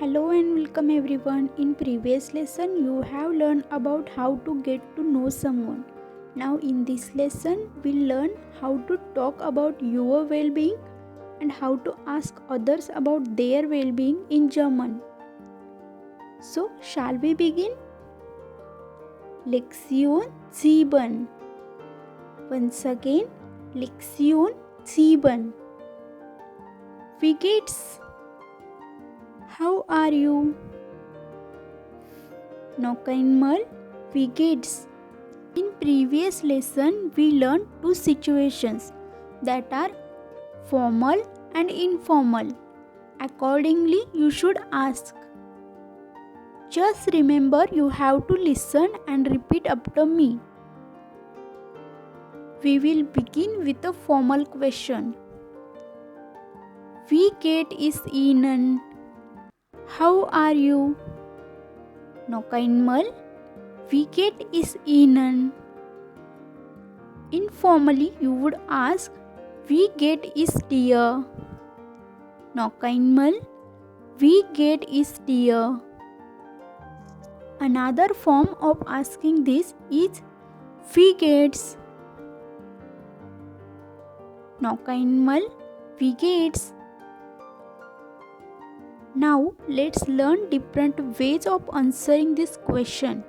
Hello and welcome everyone. In previous lesson you have learned about how to get to know someone. Now in this lesson we'll learn how to talk about your well-being and how to ask others about their well-being in German. So shall we begin? Lektion 7. Once again, Lektion 7. Wie geht's? How are you? Noch einmal, wie geht's? In previous lesson, we learned two situations that are formal and informal. Accordingly, you should ask. Just remember you have to listen and repeat after me. We will begin with a formal question. Wie geht es Ihnen? How are you? Noch einmal, wie geht es Ihnen? Informally, you would ask, wie geht es dir? Noch einmal, wie geht es dir? Another form of asking this is, wie geht's? Noch einmal, wie geht's? Now let's learn different ways of answering this question.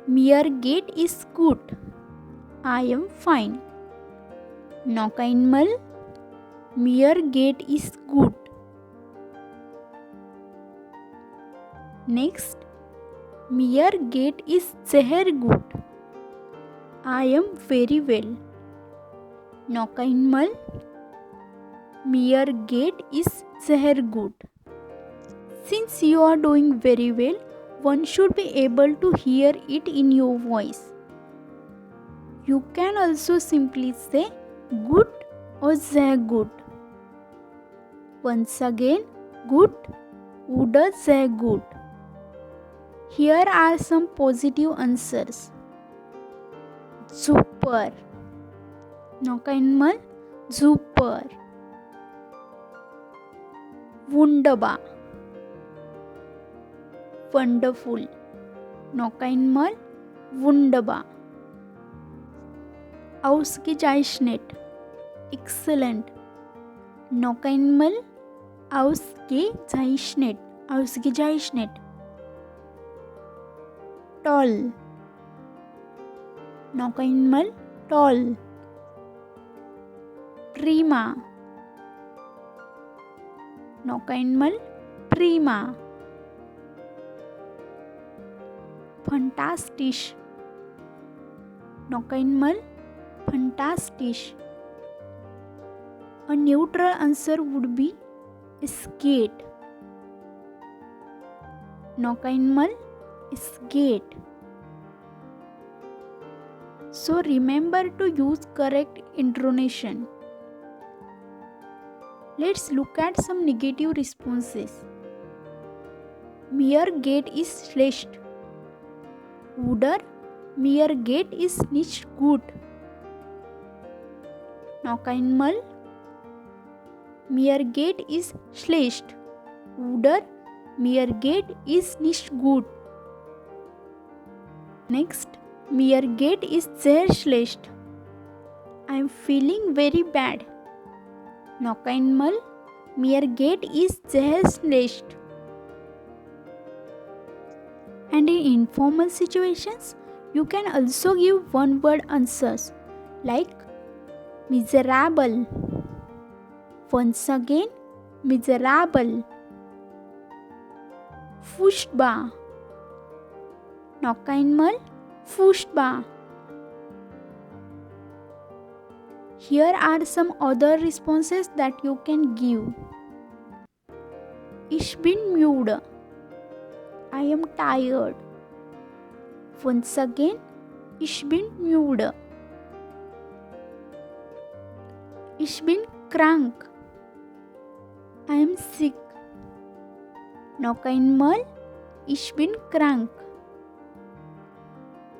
Mir geht es gut. I am fine. Noch einmal. Mir geht es gut. Next. Mir geht es sehr gut. I am very well. Noch einmal. Mir geht es sehr gut. Since you are doing very well, one should be able to hear it in your voice. You can also simply say good or sehr gut. Once again, good oder sehr gut. Here are some positive answers. Super. Noch einmal, super. Wunderbar. Wonderful. Noch einmal, wunderbar. Ausgezeichnet. Excellent. Noch einmal, ausgezeichnet. Ausgezeichnet. Toll. Noch einmal, toll. Prima. Noch einmal, prima. Fantastisch. Noch einmal, fantastisch. A neutral answer would be es geht. Noch einmal, es geht. So remember to use correct intonation. Let's look at some negative responses. Mir geht es schlecht. Oder mir geht es nicht gut. Noch einmal. Mir geht es schlecht. Oder mir geht es nicht gut. Next. Mir geht es sehr schlecht. I am feeling very bad. Noch einmal, mir geht es sehr schlecht. And in informal situations, you can also give one-word answers like miserable. Once again, miserable. Furchtbar. Noch einmal, furchtbar. Here are some other responses that you can give. Ich bin müde. I am tired. Once again, ich bin müde. Ich bin krank. I am sick. Noch einmal, ich bin krank.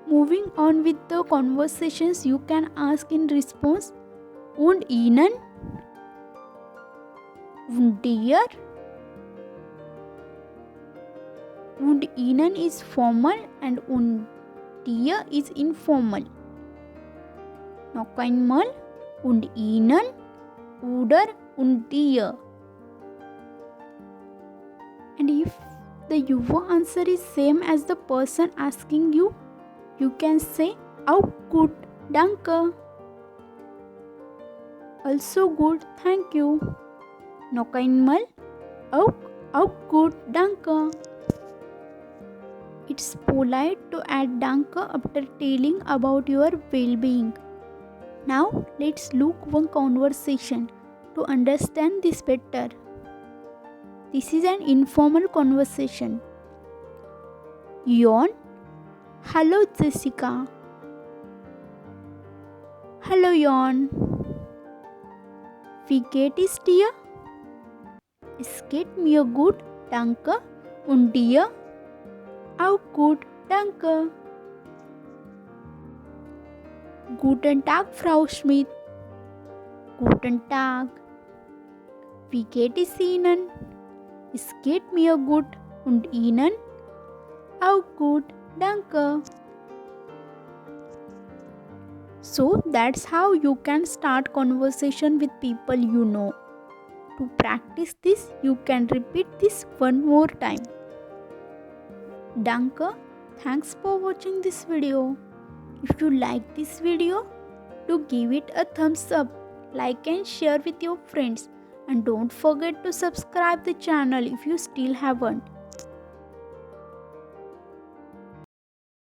Moving on with the conversations, you can ask in response, und Ihnen? Und dir? Und Ihnen is formal and und dir is informal. Noch einmal. Und Ihnen oder und dir. And if the your answer is same as the person asking you, you can say auch gut, danke. Also good, thank you. Noch einmal. Auch gut, danke. It's polite to add danke after telling about your well-being. Now let's look one conversation to understand this better. This is an informal conversation. Jon, hello Jessica. Hello Jon. Wie geht es dir? Es geht mir gut, danke. Und dir? Auch gut, danke. Guten Tag, Frau Schmidt. Guten Tag. Wie geht es Ihnen? Es geht mir gut. Und Ihnen? Auch gut, danke. So that's how you can start conversation with people you know. To practice this, you can repeat this one more time. Danke. Thanks for watching this video. If you like this video, do give it a thumbs up, like and share with your friends, and don't forget to subscribe the channel if you still haven't.